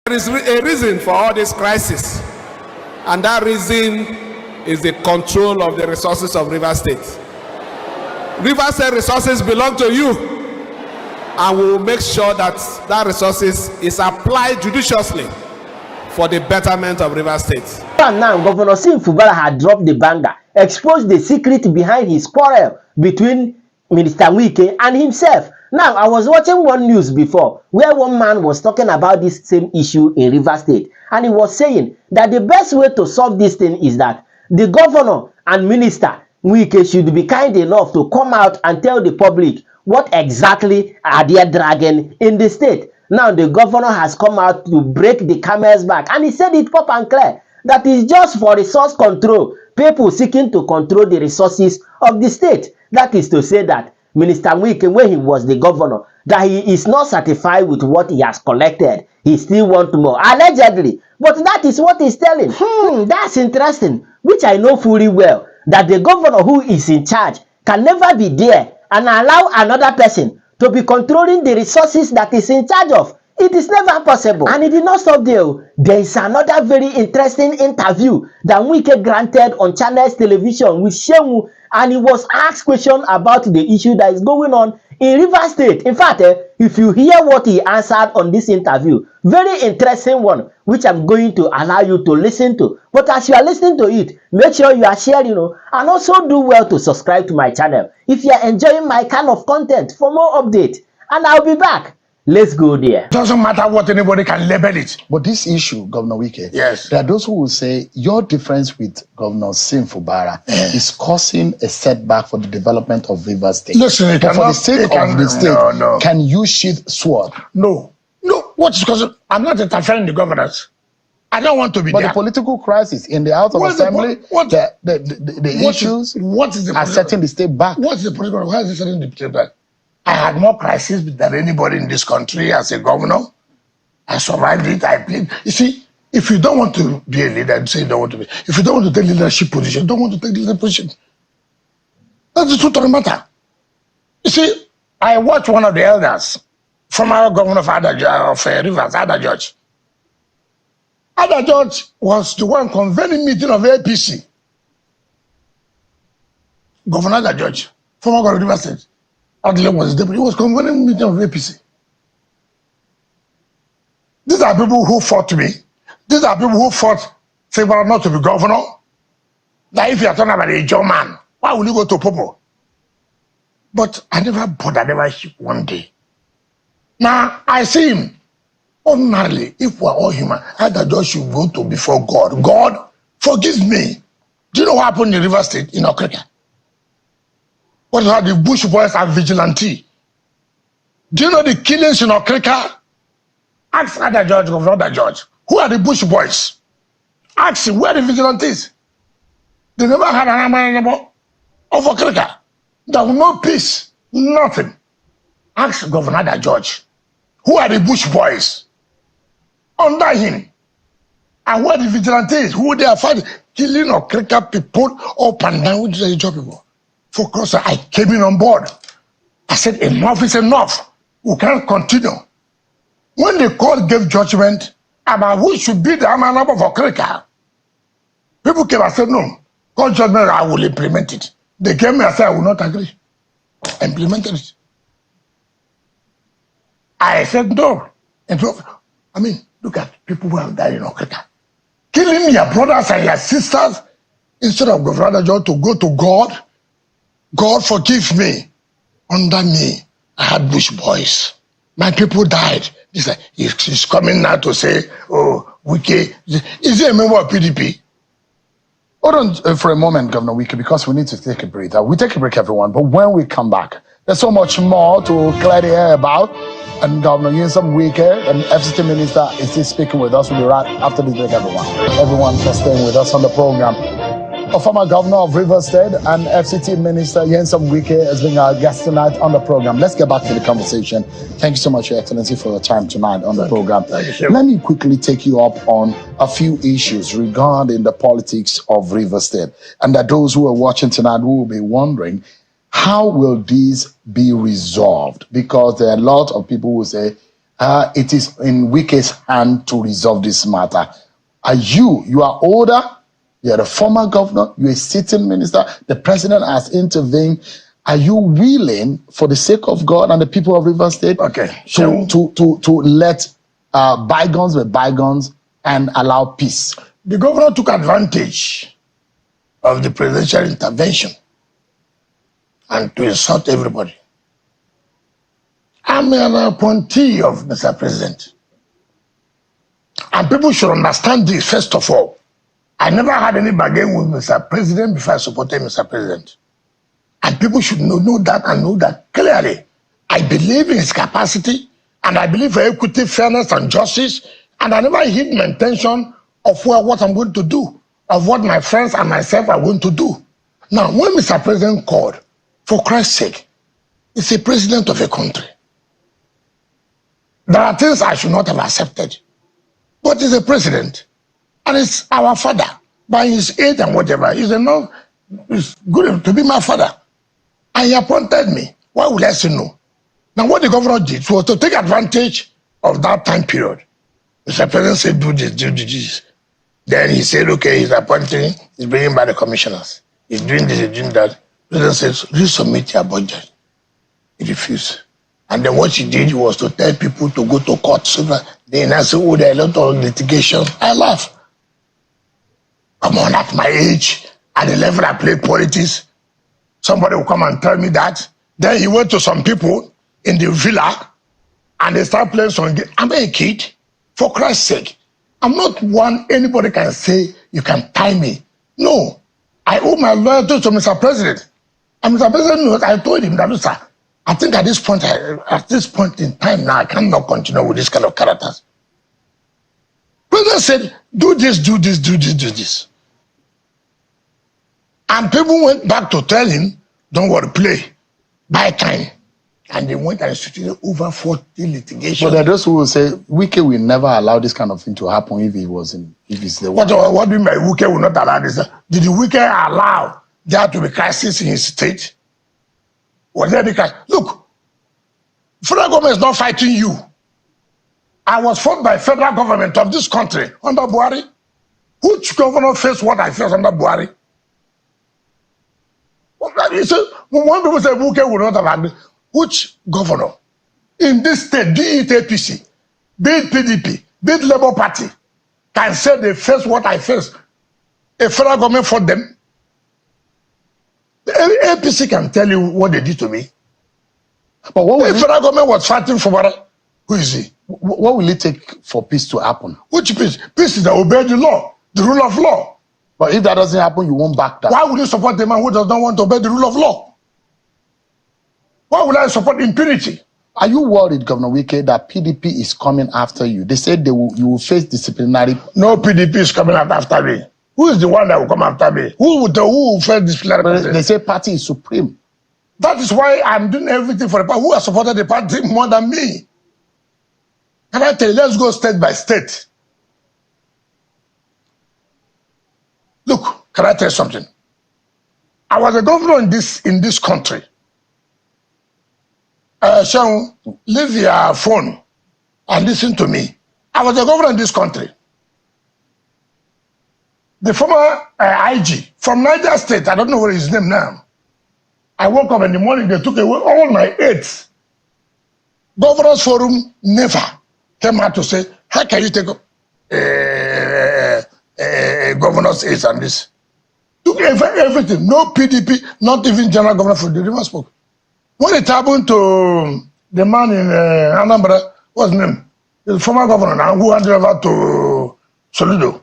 There is a reason for all this crisis, and that reason is the control of the resources of Rivers State. Rivers State resources belong to you, and we will make sure that that resources is applied judiciously for the betterment of Rivers State. And now, Governor Fubara had dropped the banger, exposed the secret behind his quarrel between Minister Wike and himself. Now, I was watching one news before where one man was talking about this same issue in Rivers State, and he was saying that the best way to solve this thing is that the governor and Minister Wike should be kind enough to come out and tell the public what exactly are they dragging in the state. Now, the governor has come out to break the camel's back, and he said it pop and clear that is just for resource control, people seeking to control the resources of the state. That is to say that Minister Wike, when he was the governor, that he is not satisfied with what he has collected. He still wants more, allegedly. But that is what he's telling. That's interesting, which I know fully well, that the governor who is in charge can never be there and allow another person to be controlling the resources that is in charge of. It is never possible. And it did not stop there. There is another very interesting interview that Wike granted on Channels Television with Nyesom, and he was asked questions about the issue that is going on in Rivers State. In fact, if you hear what he answered on this interview, very interesting one, which I'm going to allow you to listen to. But as you are listening to it, make sure you are sharing, and also do well to subscribe to my channel if you are enjoying my kind of content for more updates. And I'll be back. Let's go there. It doesn't matter what anybody can label it. But this issue, Governor Wike, yes, there are those who will say your difference with Governor Fubara is causing a setback for the development of Rivers State. Listen, but for the sake of the state, can you sheath sword? No. What is causing? I'm not interfering in the governance. I don't want to be but there. The political crisis in the House of Assembly, the issues are setting the state back. What's the political? Why is it setting the state back? I had more crises than anybody in this country as a governor. I survived it. I played. You see, if you don't want to be a leader, you say you don't want to be. If you don't want to take leadership position, you don't want to take leadership position. That's the truth of the matter. You see, I watched one of the elders, former governor of Rivers, Ada George. Ada George was the one convening meeting of APC. Governor Ada George, former governor of Rivers State. Adler was deputy. He was convening meeting of APC. These are people who fought me. These are people who fought Fubara not to be governor. Now, if you are talking about a German, why will you go to Popo? But I never bothered, I never ship one day. Now, I see him. Ordinarily, if we are all human, Ada George should go to before God. God, forgive me. Do you know what happened in River State, in Okrika? What is the Bush boys are vigilante? Do you know the killings in Okrika? Ask Ada George, Governor Ada George. Who are the Bush boys? Ask him, where are the vigilantes? They never had an army of Okrika. There was no peace, nothing. Ask Governor Ada George. Who are the Bush boys? Under him. And where are the vigilantes? Who they are fighting? Killing Okrika people up and down with the job people. For course, I came in on board. I said, enough is enough. We can't continue. When the court gave judgment about who should be the Amanaba of Okrika, people came and said, no, court judgment, I will implement it. They came and said, I will not agree. I implemented it. I said, no. I mean, look at people who have died in Okrika. Killing your brothers and your sisters instead of Governor George to go to God. God forgive me. Under me, I had Bush boys. My people died. He's coming now to say, oh, Wike. Is he a member of PDP? Hold on for a moment, Governor Wike, because we need to take a break. We take a break, everyone, but when we come back, there's so much more to clear the air about. And Governor Nyesom Wike, an FCT minister, is still speaking with us. We'll be right after this break, everyone. Everyone for staying with us on the program. A former governor of Rivers State and FCT Minister Nyesom Wike has been our guest tonight on the program. Let's get back to the conversation. Thank you so much, Your Excellency, for your time tonight on the program. Let me quickly take you up on a few issues regarding the politics of Rivers State. And that those who are watching tonight will be wondering, how will this be resolved? Because there are a lot of people who say it is in Wike's hand to resolve this matter. You are older, you're a former governor, you're a sitting minister, the president has intervened. Are you willing, for the sake of God and the people of Rivers State, to let bygones be bygones and allow peace? The governor took advantage of the presidential intervention and to insult everybody. I'm an appointee of Mr. President. And people should understand this, first of all. I never had any bargain with Mr. President before I supported Mr. President. And people should know that and know that clearly. I believe in his capacity, and I believe for equity, fairness, and justice. And I never hid my intention of what I'm going to do, of what my friends and myself are going to do. Now, when Mr. President called, for Christ's sake, he's a president of a country. There are things I should not have accepted. But he's a president, and it's our father. By his age and whatever, it's good to be my father. And he appointed me. Why would I say no? Now, what the governor did was to take advantage of that time period. Mr. President said, do this, do this. Then he said, okay, he's appointing, he's bringing back the commissioners. He's doing this, he's doing that. The president says, resubmit your budget. He refused. And then what he did was to tell people to go to court. So then I said, oh, there are a lot of litigation. I laugh. Come on, at my age, at the level I play politics, somebody will come and tell me that. Then he went to some people in the villa and they start playing some game. I'm a kid, for Christ's sake. I'm not one anybody can say you can tie me. No, I owe my loyalty to Mr. President. And Mr. President knows, I told him that, sir, I think at this point in time now, I cannot continue with this kind of characters. President said, do this, do this, do this, do this. And people went back to tell him, don't worry, play, buy time. And they went and instituted over 40 litigations. But there are those who will say, Wike will never allow this kind of thing to happen if it's the what do you mean by Wike will not allow this? Did the Wike allow there to be crisis in his state? Was there because, look, federal government is not fighting you. I was fought by federal government of this country under Buhari. Which governor faced what I faced under Buhari? When people say Wike will not have had, which governor in this state, be it APC, be it PDP, be it Labour Party, can say they face what I faced? A federal government for them? The APC can tell you what they did to me. But what the federal government was fighting for Fubara. Who is he? What will it take for peace to happen? Which peace? Peace is to obey the law, the rule of law. But if that doesn't happen, you won't back that. Why would you support the man who does not want to obey the rule of law? Why would I support impunity? Are you worried, Governor Wike, that PDP is coming after you? They said you will face disciplinary. No PDP is coming after me. Who is the one that will come after me? Who will face disciplinary? They say party is supreme. That is why I'm doing everything for the party. Who has supported the party more than me? Can I tell you, let's go state by state. Look, can I tell you something? I was a governor in this country. Sean, leave your phone and listen to me. I was a governor in this country. The former IG from Niger State, I don't know what his name now. I woke up in the morning, they took away all my aids. Governors Forum never came out to say, how can you take up governor's aids and this? Took everything, no PDP, not even general governor for the River spoke. When it happened to the man in Anambra, what's his name? The former governor now, who handed over to Soludo.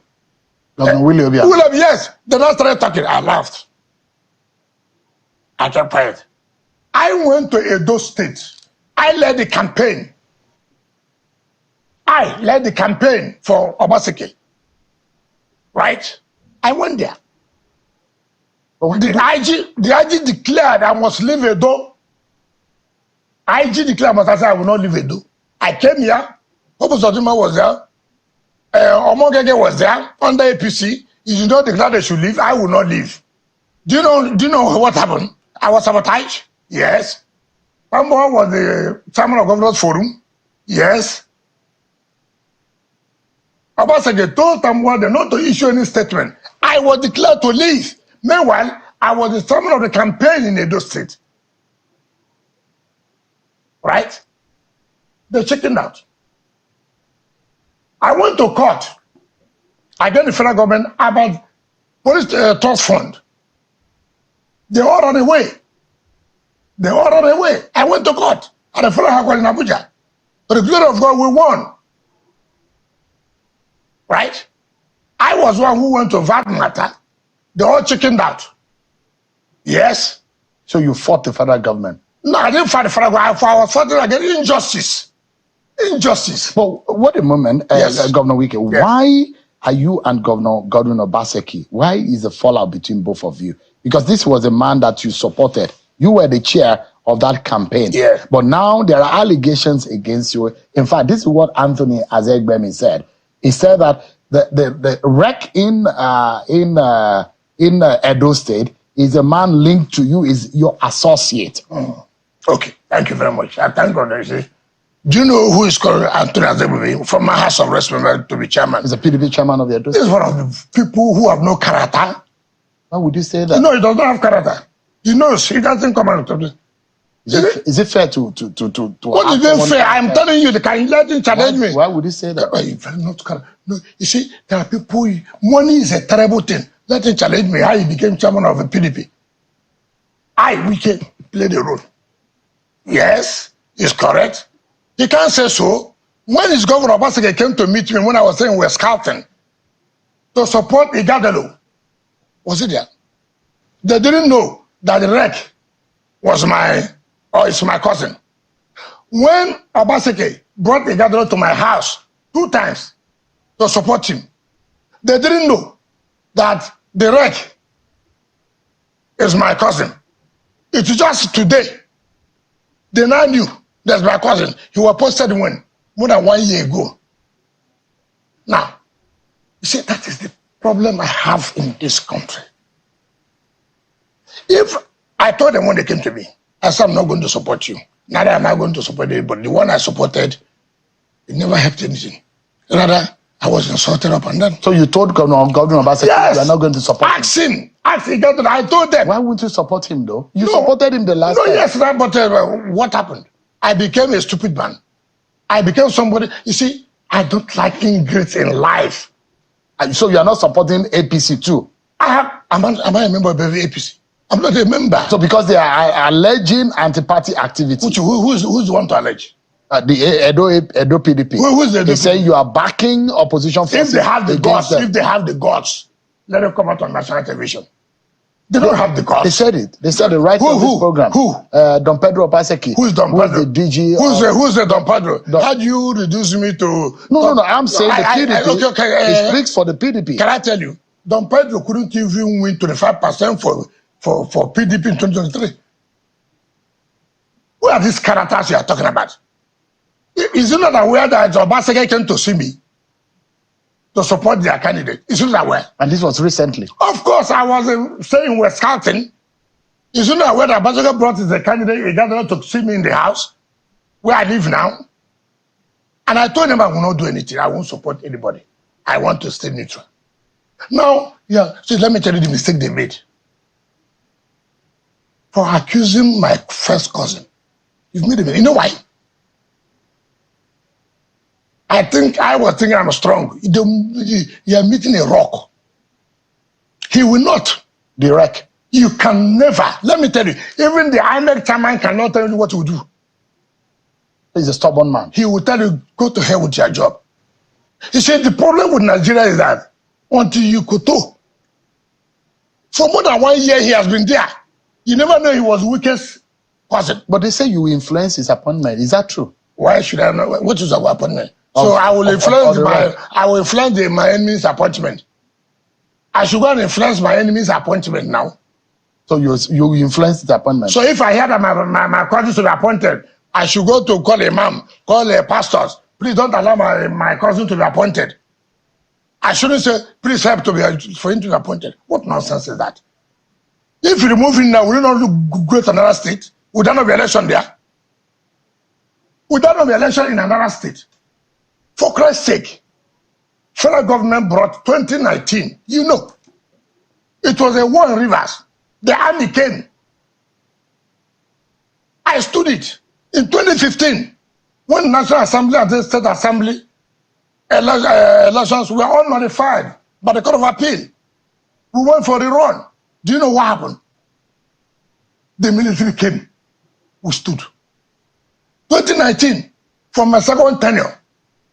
Governor William, yes. Then I started talking. I laughed. I kept quiet. I went to Edo State. I led the campaign. I led the campaign for Obaseki. Right? I went there. The IG declared I must leave Edo. IG declared I will not leave Edo. I came here. Hope Zodima was there. Omogege was there under APC. He did not declare they should leave. I will not leave. Do you know what happened? I was sabotaged. Yes. Number one was the chairman of Governors Forum. Yes. Obasanjo told someone not to issue any statement. I was declared to leave. Meanwhile, I was the chairman of the campaign in Edo State. Right? They chickened out. I went to court against the federal government about police trust fund. They all ran away. They all ran away. I went to court at the federal high court in Abuja. To the glory of God, we won. Right? I was one who went to VAT matter. They all chickened out. Yes. So you fought the federal government? No, I didn't fight the federal government. I was fighting against injustice. Injustice. But wait a moment, Yes. Governor Wike. Yes. Why are you and Governor Godwin Obaseki? Why is the fallout between both of you? Because this was a man that you supported. You were the chair of that campaign. Yeah. But now there are allegations against you. In fact, this is what Anthony Azegbemi said. He said that the wreck in Edo State is a man linked to you, is your associate. Okay, thank you very much. I thank God. Do you know who is called Anthony Azegbemi from my House of Representatives to be chairman? He's a PDP chairman of the Edo This State. is one of the people who have no character. Why would you say that? You know, he does not have character. He knows he doesn't come out of this. Is it fair to What is it fair? I'm telling you, they can let him challenge me. Why would you say that? You very not character. No, you see, there are people. Money is a terrible thing. Let him challenge me. How he became chairman of the PDP. We can play the role. Yes, it's correct. He can't say so. When his governor Obaseki came to meet me when I was saying we're scouting to support Igadalo, was it there? They didn't know that the wreck was it's my cousin. When Obaseki brought Igadalo to my house 2 times to support him, they didn't know that the wreck is my cousin. It's just today. They now knew that's my cousin. He was posted when? More than 1 year ago. Now, you see, that is the problem I have in this country. If I told them when they came to me, I said, I'm not going to support you. Neither am I going to support anybody. The one I supported, it never helped anything. Rather, I was insulted up and down. So you told Governor Obaseki Yes. you are not going to support him? Ask him. I told them. Why wouldn't you support him though? You No. supported him the last No, time. yes, but what happened? I became a stupid man. I became somebody. You see, I don't like ingrates in life. So you are not supporting APC too? Am I a member of the APC? I'm not a member. So because they are alleging anti-party activity. Who's the one to allege? The Edo PDP. Who's the Edo They say you are backing opposition forces. If they have the against guts, let them come out on national television. They don't have the guts. They said it. They said it right on this program. Who? Don Pedro Obaseki. Who's Don Pedro? Who's the DG? Who's the Don Pedro? How do you reduce me to? No. I'm saying the PDP. Okay. He speaks for the PDP. Can I tell you? Don Pedro couldn't even win 25% for PDP in 2023. Who are these characters you are talking about? Is it not aware that Obaseki came to see me to support their candidate? Is it not aware? And this was recently. Of course, I was saying we're scouting. Is it not aware that Obaseki brought his candidate, he gathered to see me in the house where I live now? And I told him I will not do anything. I won't support anybody. I want to stay neutral. Now, so let me tell you the mistake they made. For accusing my first cousin. You've made a mistake. You know why? I was thinking I'm strong. You are meeting a rock. He will not. The wreck. You can never. Let me tell you, even the INEC chairman cannot tell you what to do. He's a stubborn man. He will tell you, go to hell with your job. He said the problem with Nigeria is that until you koto, for more than 1 year he has been there. You never know he was Wike's cousin. But they say you influence his appointment. Is that true? Why should I know? What is our appointment? So I will influence my enemy's appointment. I should go and influence my enemy's appointment now. So you influence his appointment. So if I hear that my cousin should be appointed, I should go to call imam, call pastors. Please don't allow my cousin to be appointed. I shouldn't say, please help for him to be appointed. What nonsense is that? If you remove him now, will you not go to another state? Would there not be election there? without an election in another state. For Christ's sake, federal government brought 2019. You know, it was a war in Rivers. The army came. I stood it. In 2015, when National Assembly and the State Assembly elections were all nullified by the Court of Appeal, we went for the run. Do you know what happened? The military came. We stood. 2019, for my second tenure,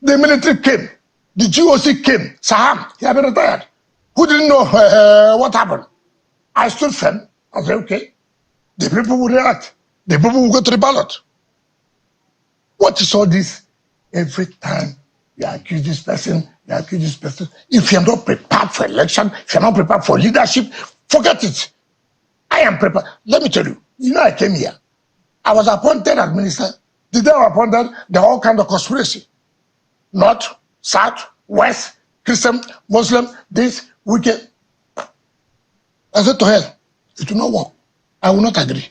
the military came. The GOC came. Saham, he had been retired. Who didn't know what happened? I stood firm. I said, okay, the people will react. The people will go to the ballot. What is all this? Every time you accuse this person, you accuse this person. If you're not prepared for election, if you're not prepared for leadership, forget it. I am prepared. Let me tell you, I came here. I was appointed as minister. The day I was appointed, there were all kinds of conspiracy. North, South, West, Christian, Muslim, this, wicked. I said to hell, it will not work. I will not agree.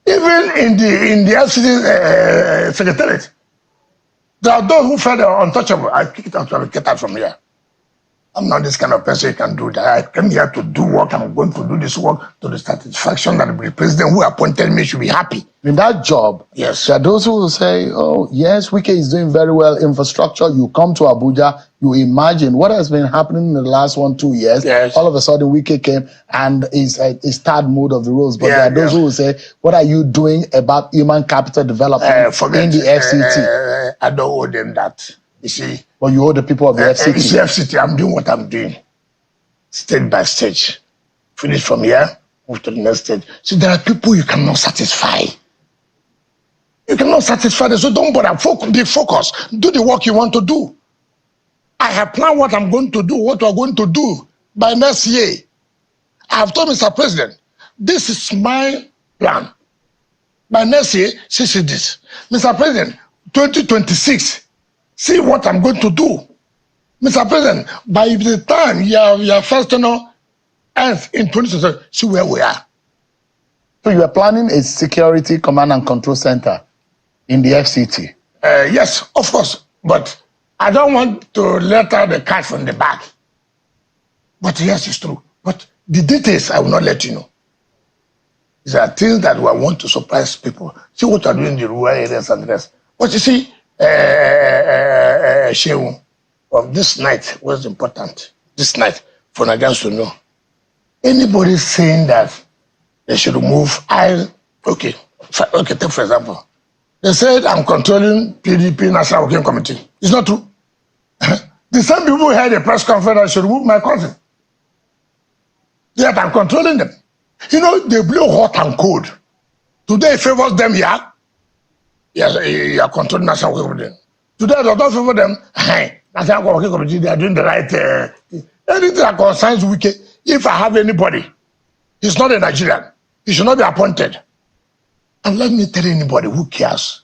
Even in the FCC secretariat, there are those who felt untouchable. I kick it out, I get out from here. I'm not this kind of person who can do that. I came here to do work. I'm going to do this work to the satisfaction that the president who appointed me should be happy. In that job, yes, there are those who will say, oh, yes, Wike is doing very well. Infrastructure, you come to Abuja, you imagine what has been happening in the last 1-2 years. Yes. All of a sudden, Wike came and is third mode of the rules. But there are those who will say, what are you doing about human capital development in the FCT? I don't owe them that. You see. Well, you owe the people of the FCT. It's the FCT. I'm doing what I'm doing. Stage by stage. Finish from here, move to the next stage. See, there are people you cannot satisfy. You cannot satisfy them, so don't bother. Be focused. Do the work you want to do. I have planned what I'm going to do, what we're going to do by next year. I have told Mr. President, this is my plan. By next year, see this. Mr. President, 2026, see what I'm going to do. Mr. President, by the time your first tenure ends in 2026, see where we are. So you are planning a security command and control center in the FCT? Yes, of course. But I don't want to let out the cat from the bag. But yes, it's true. But the details, I will not let you know. These are things that we want to surprise people. See what are doing in the rural areas and the rest. But you see, Shehu, of this night was important. This night, for Nigerians to know. Anybody saying that they should remove, okay, take for example. They said I'm controlling PDP National Working Committee. It's not true. The same people who had a press conference that should remove my cousin. Yet I'm controlling them. You know, they blow hot and cold. Today it favors them here. Yes, you are controlling National Working Committee. Today it does not favor them. National Working Committee, they are doing the right thing. Anything that concerns Wike, if I have anybody, he's not a Nigerian. He should not be appointed. And let me tell anybody who cares.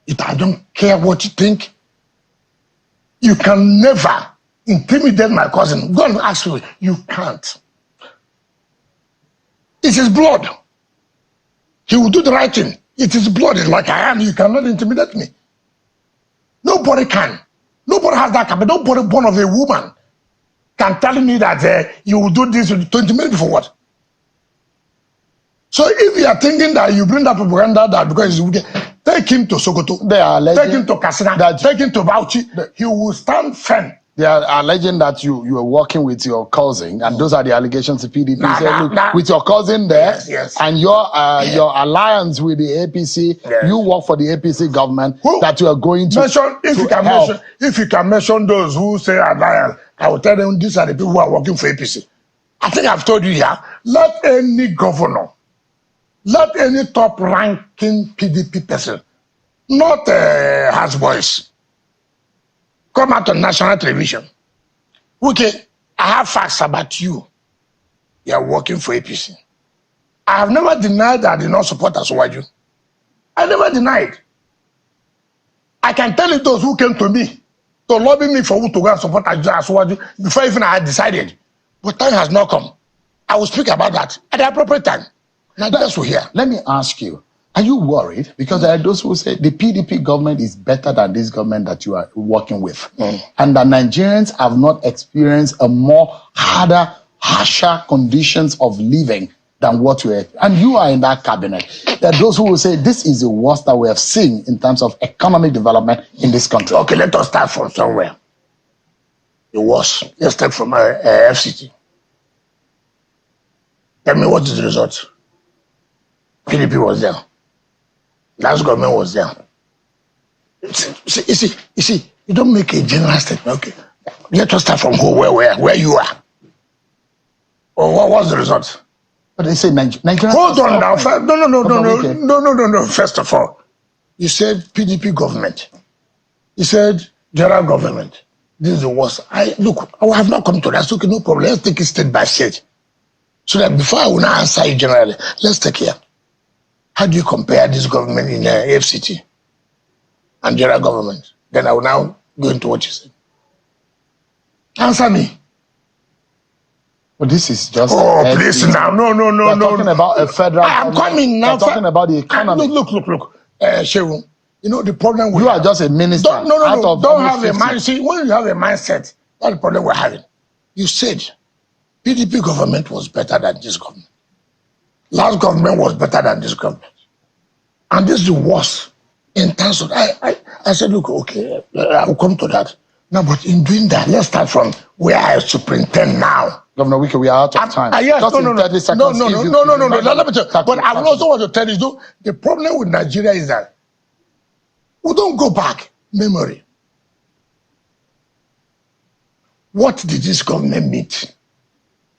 If I don't care what you think, you can never intimidate my cousin. Go and ask me. You can't. It's his blood. He will do the right thing. It is blood. It's like I am. You cannot intimidate me. Nobody can. Nobody has that capacity. Nobody born of a woman can tell me that you will do this with 20 minutes for what? So if you are thinking that you bring that propaganda that because he's wicked, take him to Sokoto, take him to Katsina, take him to Bauchi, he will stand firm. They are alleging that you are working with your cousin, and those are the allegations to PDP. With your cousin there, yes. And your alliance with the APC, you work for the APC government, that you are going to mention. If you can mention those who say alliance, I will tell them these are the people who are working for APC. I think I've told you here. Let any governor, let any top-ranking PDP person, not house boys, come out on national television. Okay, I have facts about you. You are working for APC. I have never denied that I did not support Asuwaju. I never denied. I can tell you those who came to me to lobby me for who to go and support Asuwaju before even I had decided. But time has not come. I will speak about that at the appropriate time. Now that's what here. Let me ask you, Are you worried? Because there are those who say the PDP government is better than this government that you are working with. And that Nigerians have not experienced a more harsher conditions of living than what you are. And you are in that cabinet. There are those who will say this is the worst that we have seen in terms of economic development in this country. Okay, let us start from somewhere. The worst. Let's start from FCT. Tell me what is the result? PDP was there. Last government was there. You see, you don't make a general statement. Okay, let us start from where you are. Or what was the result? But they say Nigeria. Hold on now. No. First of all, you said PDP government. You said general government. This is the worst. I have not come to that. So okay, no problem. Let's take it state by state. So that before I will not answer you generally, let's take here. How do you compare this government in the FCT and general government? Then I will now go into what you said. Answer me. But this is just. Oh, please now. No. We're talking about a federal. I am coming now. We're talking about the economy. Look. Shehu, you know the problem we You are just a minister. Don't have a mindset. See, when you have a mindset, that's the problem we're having. You said PDP government was better than this government. Last government was better than this government. And this is the worst in terms of, I said, look, okay, I will come to that. Now, but in doing that, let's start from where I superintend now. Governor Wike, we are out of time. Yes, Just no. 30 seconds. No. Let me tell you. But I also want to tell you, though, the problem with Nigeria is that we don't go back memory. What did this government meet?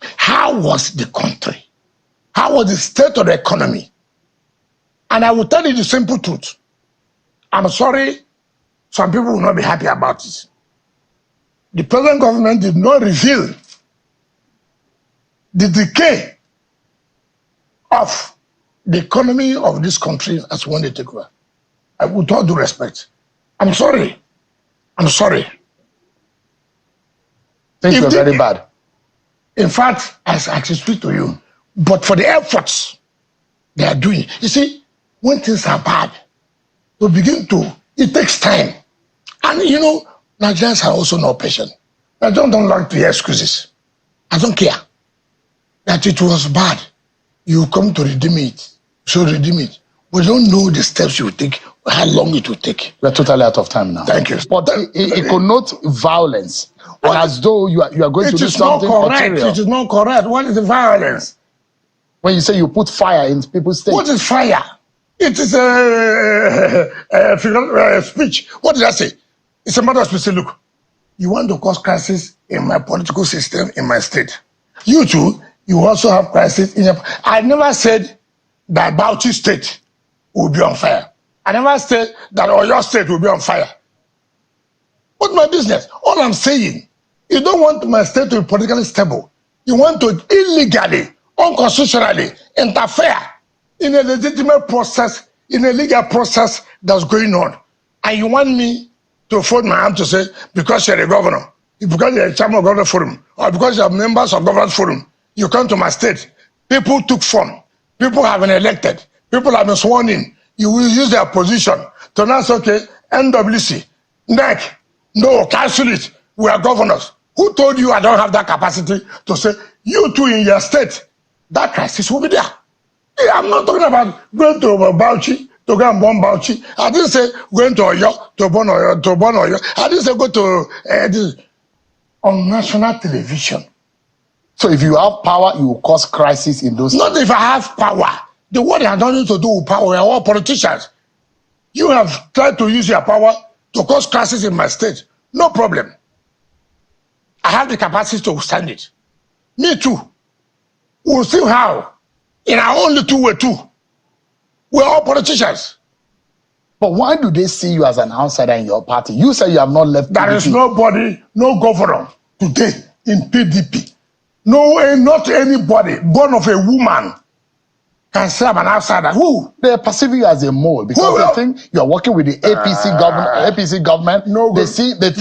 How was the country? How was the state of the economy? And I will tell you the simple truth. I'm sorry, some people will not be happy about it. The present government did not reveal the decay of the economy of this country as when they take over. With all due respect, I'm sorry. Things were very bad. In fact, as I speak to you, but for the efforts they are doing, you see, when things are bad, it takes time. And you know, Nigerians are also not patient. I don't like to hear excuses. I don't care that it was bad. You come to redeem it. So redeem it. We don't know the steps you will take, how long it will take. We're totally out of time now. Thank you. But it connotes violence. And as though you are going to do something material. It is not correct. What is the violence? When you say you put fire in people's states. What is fire? It is a speech. What did I say? It's a matter of speech. Look, you want to cause crisis in my political system, in my state. You too, you also have crisis in your... I never said that Bauchi state will be on fire. I never said that Oyo state will be on fire. What's my business? All I'm saying, you don't want my state to be politically stable. You want to illegally, unconstitutionally interfere in a legitimate process, in a legal process that's going on. And you want me to fold my hand to say, because you're a governor, because you're a chairman of government forum, or because you're members of government forum, you come to my state. People took form. People have been elected. People have been sworn in. You will use their position to now say, okay, NWC, NEC, no, cancel it. We are governors. Who told you I don't have that capacity to say, you too in your state, that crisis will be there. I'm not talking about going to Bauchi, to go and bomb Bauchi. I didn't say going to Oyo, to burn Oyo. I didn't say go to this, on national television. So if you have power, you will cause crisis in those... Not if I have power. The one has nothing to do with power. We are all politicians. You have tried to use your power to cause crisis in my state. No problem. I have the capacity to stand it. Me too. We'll see how. In our own little way too. We're all politicians. But why do they see you as an outsider in your party? You say you have not left PDP. There is nobody, no governor today in PDP. No, not anybody born of a woman can say I'm an outsider. Who? They are perceiving you as a mole because they think you are working with the APC government. No, they think that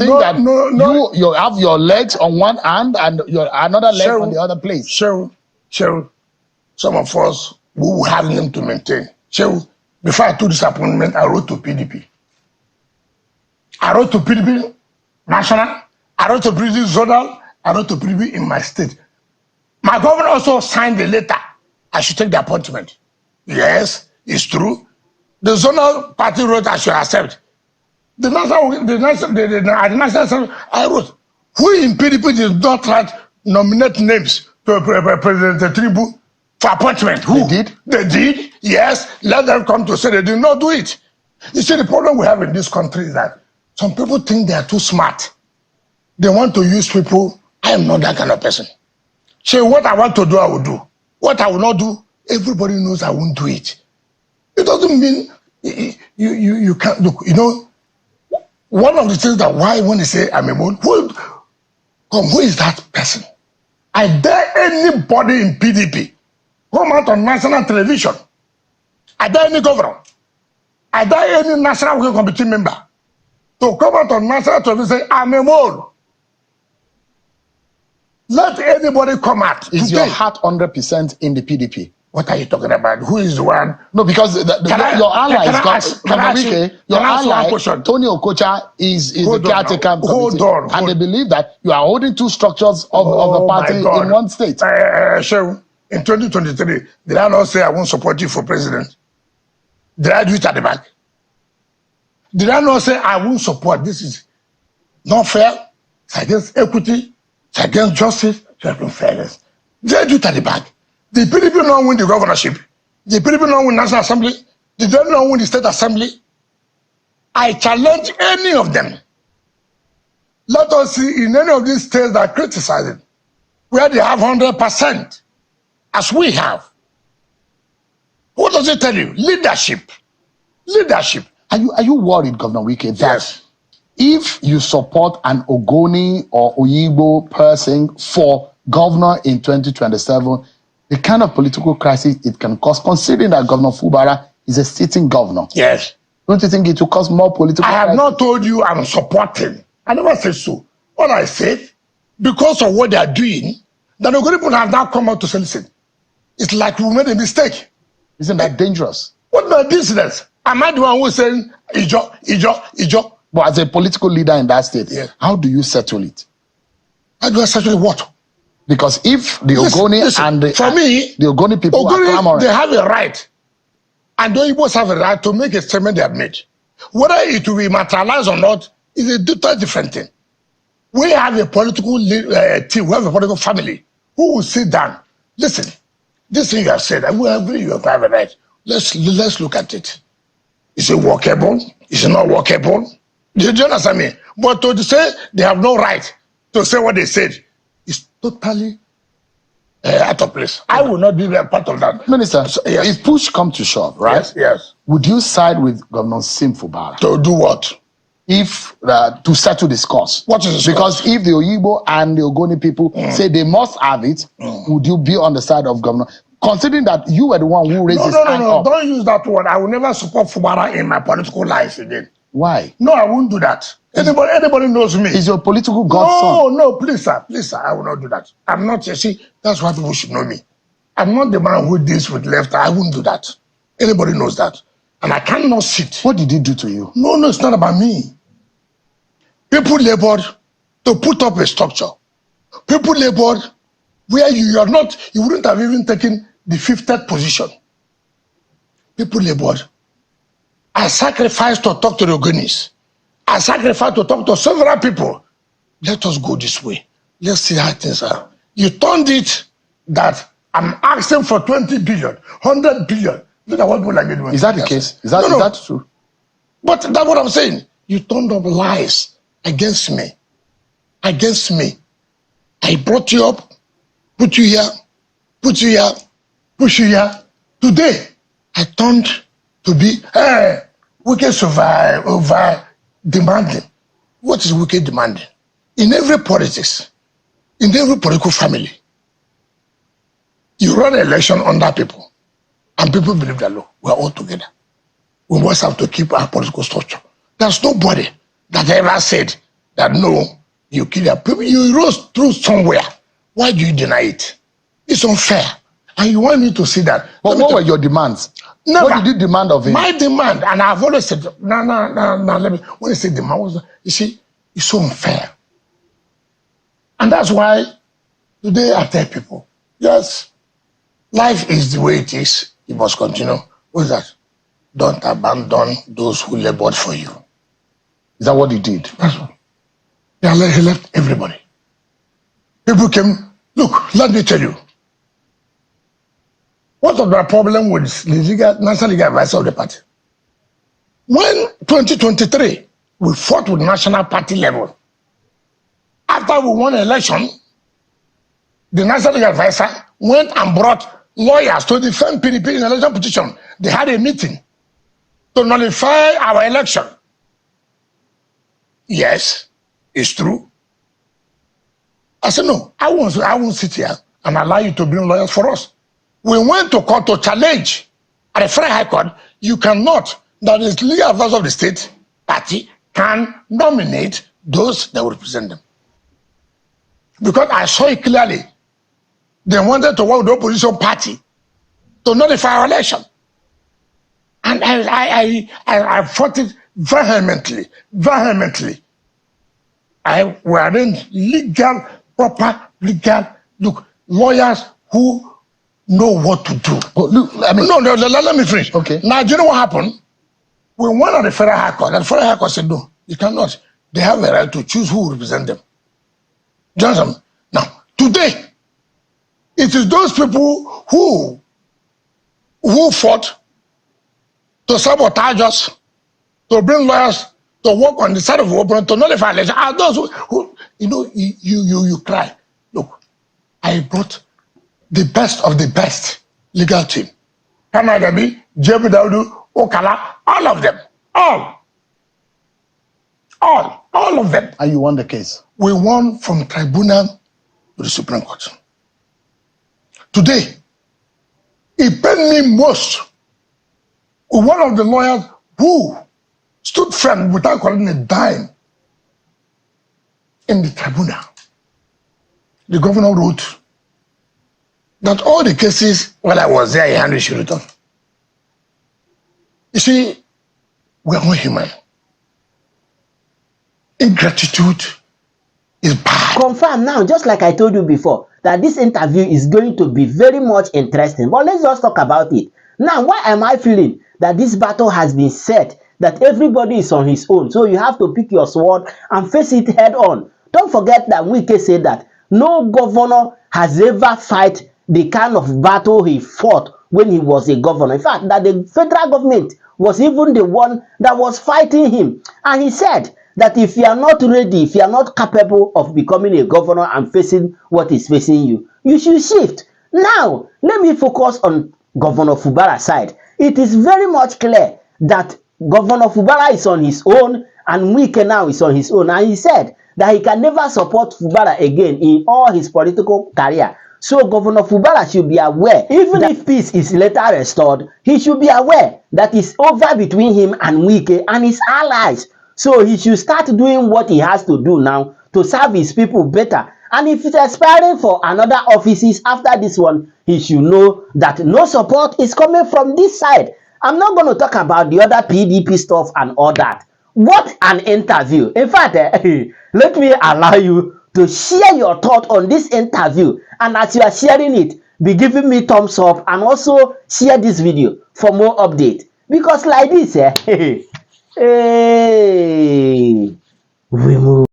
you have your legs on one hand and your another leg on the other place. Cheryl, some of us we will have them to maintain. Cheryl, Before I took this appointment, I wrote to PDP. I wrote to PDP national, I wrote to PDP zonal, I wrote to PDP in my state. My governor also signed the letter. I should take the appointment. Yes, it's true. The zonal party wrote I should accept. The national, I wrote. Who in PDP did not write nominate names to President Tinubu for appointment? Who? They did? They did, yes. Let them come to say they did not do it. You see, the problem we have in this country is that some people think they are too smart. They want to use people. I am not that kind of person. So what I want to do, I will do. What I will not do, everybody knows I won't do it. It doesn't mean you can't look. You know, one of the things that why when they say I'm a moon, who is that person? I dare anybody in PDP come out on national television. I dare any governor. I dare any national working committee member to come out on national television and say, I'm a mole. Let anybody come out. Is your heart 100% in the PDP? What are you talking about? Who is the one? No, because your ally Tony Okocha is the caretaker committee, and they believe that you are holding two structures of the party in one state. So in 2023, did I not say I won't support you for president? Did I do it at the back? Did I not say I won't support? This is not fair. It's against equity. It's against justice. It's against fairness. Did I do it at the back? The PDP not win the governorship. The PDP not win National Assembly. They don't not win the State Assembly. I challenge any of them. Let us see in any of these states that criticize it, where they have 100%, as we have. What does it tell you? Leadership. Leadership. Are you worried, Governor Wike, that Yes. if you support an Ogoni or Oyigbo person for governor in 2027, the kind of political crisis it can cause, considering that Governor Fubara is a sitting governor? Yes. Don't you think it will cause more political I have crisis? not told you I'm supporting. I never said so. What I said, because of what they are doing, the Ogoni people have now come out to say, listen, it's like we made a mistake. Isn't that dangerous? What my business? Am I the one who is saying, Ijo? But as a political leader in that state, Yes. how do you settle it? How do I settle what? Because if the Listen, Ogoni listen, and the for me, Ogoni people are clamoring, they have a right, and the Igbos have a right to make a statement they have made. Whether it will be materialized or not is a totally different thing. We have a political team, we have a political family who will sit down. Listen, this thing you have said, I will agree you have a right. Let's look at it. Is it workable? Is it not workable? Do you understand me? But to say they have no right to say what they said is totally out of place. I will not be a part of that. Minister, Yes. if push come to shove, right? Yes, yes. Would you side with Governor Nyesom Wike To do what? if to settle this cause? What is the Because if the Oyigbo and the Ogoni people say they must have it, would you be on the side of Governor? Considering that you were the one who raised his hand No. up. Don't use that word. I will never support Fubara in my political life again. Why? No, I won't do that. Anybody knows me. Is your political godson? No, please, sir. Please, sir. I will not do that. I'm not, you see, that's why people should know me. I'm not the man who deals with left. I won't do that. Anybody knows that. And I cannot sit. What did he do to you? No, it's not about me. People labored to put up a structure. People labored where you wouldn't have even taken the 50th position. People labored. I sacrificed to talk to the Ogonis. I sacrificed to talk to several people. Let us go this way. Let's see how things are. You turned it that I'm asking for 20 billion, 100 billion. Look at what people are doing. Is that the case? Is that true? But that's what I'm saying. You turned up lies against me. Against me. I brought you up, put you here, push you here. Today, I turned to be, we can survive over demanding. What is wicked demanding? In every politics, in every political family, you run an election under people, and people believe that, look, we're all together. We must have to keep our political structure. There's nobody that ever said that, no, you kill your people. You rose through somewhere. Why do you deny it? It's unfair. And you want me to see that. But what were your demands? Never. What did you demand of him? My demand, and I've always said, no, let me, when I say demand, was, you see, it's so unfair. And that's why today I tell people, yes, life is the way it is. You must continue. What is that? Don't abandon those who labored for you. Is that what he did? That's all. Yeah, he left everybody. People came, look, let me tell you. What was the problem with the national legal advisor of the party? When 2023, we fought with national party level. After we won an election, the national legal advisor went and brought lawyers to defend PDP in election petition. They had a meeting to nullify our election. Yes, it's true. I said, no, I won't sit here and allow you to bring lawyers for us. We went to court to challenge at the Federal High Court. You cannot, that the legal advisor of the state party can nominate those that will represent them. Because I saw it clearly. They wanted to work with the opposition party to nullify our election. And I fought it vehemently. I arranged legal, proper legal, look, lawyers who know what to do. Oh, look, I mean, No, let me finish. Okay. Now, do you know what happened? We went on the Federal High Court, and the Federal High Court said, no, you cannot. They have the right to choose who will represent them. Do you understand? Now, today, it is those people who fought to sabotage us, to bring lawyers to work on the side of the opponent, to nullify election, are those who you know, you cry. Look, I brought the best of the best legal team. Kanagabi, Jebu Daudu, Okala, all of them. All of them. and you won the case. We won from tribunal to the Supreme Court. Today, it pained me most with one of the lawyers who stood firm without calling a dime in the tribunal. The governor wrote that all the cases while I was there, he handled should return. You see, we are not human. Ingratitude is bad. Confirm now, just like I told you before, that this interview is going to be very much interesting. But let's just talk about it. Now, why am I feeling that this battle has been set, that everybody is on his own? So you have to pick your sword and face it head on. Don't forget that Wike said that no governor has ever fight the kind of battle he fought when he was a governor. In fact, that the federal government was even the one that was fighting him. And he said that if you are not ready, if you are not capable of becoming a governor and facing what is facing you, you should shift. Now, let me focus on Governor Fubara's side. It is very much clear that Governor Fubara is on his own and Wike now is on his own. And he said that he can never support Fubara again in all his political career. So Governor Fubara should be aware, even if peace is later restored, he should be aware that it's over between him and Wike and his allies. So he should start doing what he has to do now to serve his people better. And if it's aspiring for another offices after this one, he should know that no support is coming from this side. I'm not going to talk about the other PDP stuff and all that. What an interview. In fact, let me allow you to share your thought on this interview. And as you are sharing it, be giving me thumbs up and also share this video for more updates. Because like this, we move.